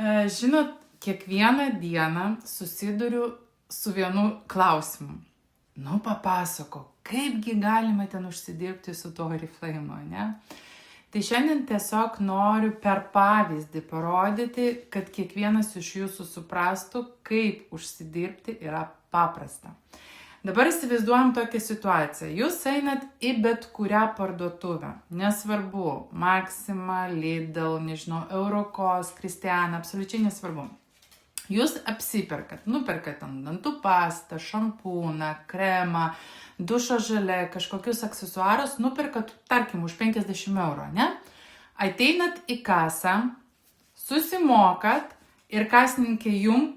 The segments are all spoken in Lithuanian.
Žinot, kiekvieną dieną susiduriu su vienu klausimu. Papasako, kaipgi galima ten užsidirbti su tuo Oriflame, ne? Tai šiandien tiesiog noriu per pavyzdį parodyti, kad kiekvienas iš jūsų suprastų, kaip užsidirbti yra paprasta. Dabar įsivaizduojam tokią situaciją. Jūs einat į bet kurią parduotuvę. Nesvarbu, Maxima, Lidl, nežinau, Eurokos, Kristiana, absoliučiai nesvarbu. Jūs apsiperkat, nuperkat dantų pastą, šampūną, kremą, dušo želė, kažkokius aksesuarus, nuperkat, tarkim, už 50 eurų, ne? Ateinat į kasą, susimokat ir kasininkė jum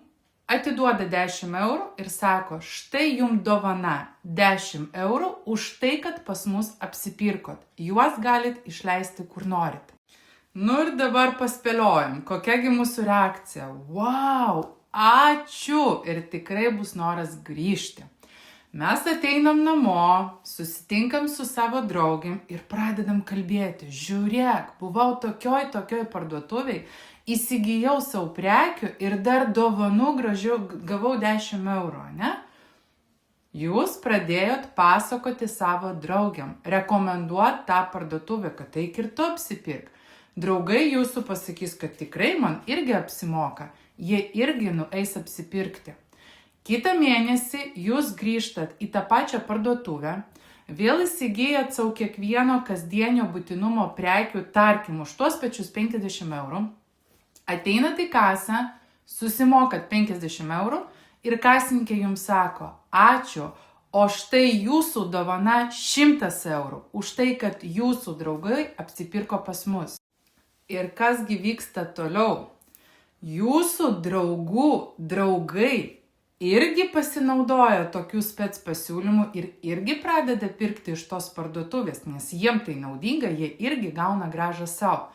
atiduoda 10 eurų ir sako, štai jum dovana 10 eurų už tai, kad pas mus apsipirkot. Juos galit išleisti kur norit. Ir dabar paspėliojam, kokiagi mūsų reakcija. Wow, ačiū! Ir tikrai bus noras grįžti. Mes ateinam namo, susitinkam su savo draugėm ir pradedam kalbėti. Žiūrėk, buvau tokioj parduotuviai, įsigijau savo prekių ir dar dovanų gražių gavau 10 eurų, ne? Jūs pradėjot pasakoti savo draugiam, rekomenduot tą parduotuvę, kad eik ir tu apsipirk. Draugai jūsų pasakys, kad tikrai man irgi apsimoka, jie irgi nueis apsipirkti. Kitą mėnesį jūs grįžtat į tą pačią parduotuvę, vėl įsigijat savo kiekvieno kasdienio būtinumo prekių, tarkim, už tuos pačius 50 eurų, ateinat į kasą, susimokat 50 eurų ir kasininkė jums sako, ačiū, o štai jūsų dovana 100 eurų, už tai, kad jūsų draugai apsipirko pas mus. Ir kasgi vyksta toliau? Jūsų draugų draugai irgi pasinaudoja tokių spec pasiūlymų ir irgi pradeda pirkti iš tos parduotuvės, nes jiem tai naudinga, jie irgi gauna grąžą savo.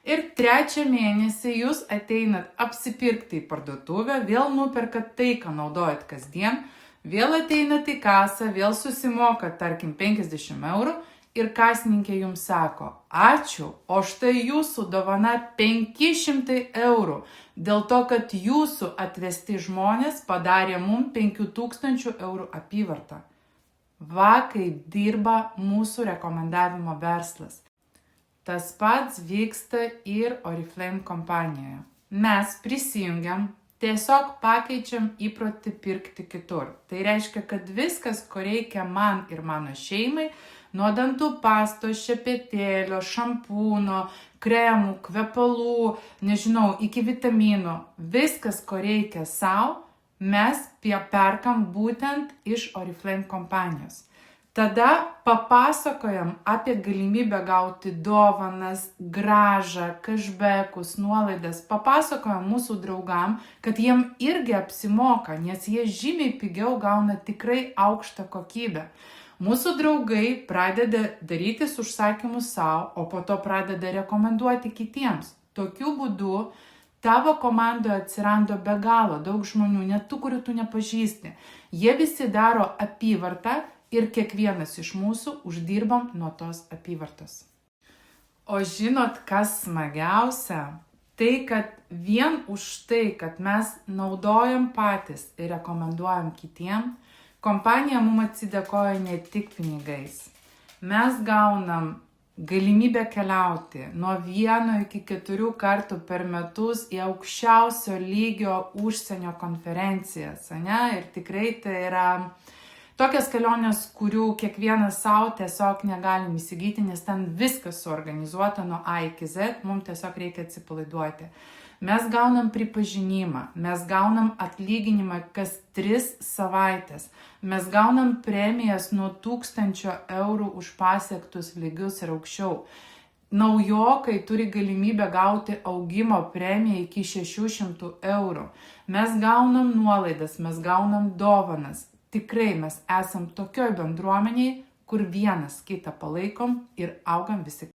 Ir trečią mėnesį jūs ateinat apsipirkti į parduotuvę, vėl nuperkat tai, ką naudojat kasdien, vėl ateinat į kasą, vėl susimokat, tarkim, 50 eurų, ir kasininkė jums sako, ačiū, o štai jūsų dovana 500 eurų, dėl to, kad jūsų atvesti žmonės padarė mums 5000 eurų apyvartą. Va, kaip dirba mūsų rekomendavimo verslas. Tas pats vyksta ir Oriflame kompanijoje. Mes prisijungiam, tiesiog pakeičiam įprotį pirkti kitur. Tai reiškia, kad viskas, ko reikia man ir mano šeimai, nuo dantų pastos, šepetėlio, šampūno, kremų, kvepalų, nežinau, iki vitaminų. Viskas, ko reikia savo, mes perkam būtent iš Oriflame kompanijos. Tada papasakojam apie galimybę gauti dovanas, grąžą, cashbackus, nuolaidas. Papasakojam mūsų draugam, kad jiem irgi apsimoka, nes jie žymiai pigiau gauna tikrai aukštą kokybę. Mūsų draugai pradeda darytis užsakymus savo, o po to pradeda rekomenduoti kitiems. Tokiu būdu tavo komandoje atsiranda be galo daug žmonių, net tų, kurių tu nepažįsti. Jie visi daro apyvartą ir kiekvienas iš mūsų uždirbam nuo tos apyvartos. O žinot, kas smagiausia? Tai, kad vien už tai, kad mes naudojam patys ir rekomenduojam kitiem, kompanija mums atsidėkoja ne tik pinigais. Mes gaunam galimybę keliauti nuo 1 iki 4 kartų per metus į aukščiausio lygio užsienio konferencijas, ne? Ir tikrai tai yra tokias kelionės, kurių kiekvienas savo tiesiog negalim įsigyti, nes ten viskas suorganizuota nuo A iki Z, mums tiesiog reikia atsipalaiduoti. Mes gaunam pripažinimą, mes gaunam atlyginimą kas 3 savaitės, mes gaunam premijas nuo 1000 eurų už pasiektus lygius ir aukščiau. Naujokai turi galimybę gauti augimo premiją iki 600 eurų. Mes gaunam nuolaidas, mes gaunam dovanas. Tikrai mes esam tokioj bendruomeniai, kur vienas kitą palaikom ir augam visi.